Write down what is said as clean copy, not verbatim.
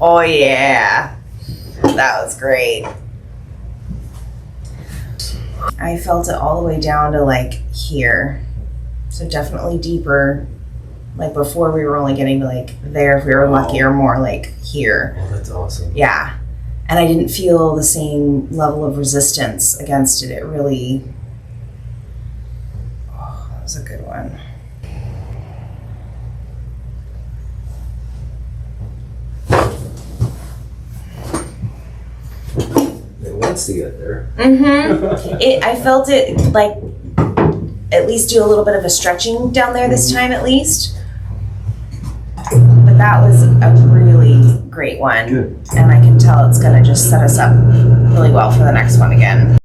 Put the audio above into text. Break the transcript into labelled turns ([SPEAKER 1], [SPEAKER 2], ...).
[SPEAKER 1] Oh yeah, that was great. I felt it all the way down to like here. So definitely deeper. Like before we were only getting to like there if we were lucky, or more like here.
[SPEAKER 2] Oh, that's awesome.
[SPEAKER 1] Yeah. And I didn't feel the same level of resistance against it. It really, that was a good one.
[SPEAKER 2] It wants to get there.
[SPEAKER 1] I felt it like at least do a little bit of a stretching down there this time at least. But that was a really great one.
[SPEAKER 2] Good.
[SPEAKER 1] And I can tell it's gonna just set us up really well for the next one again.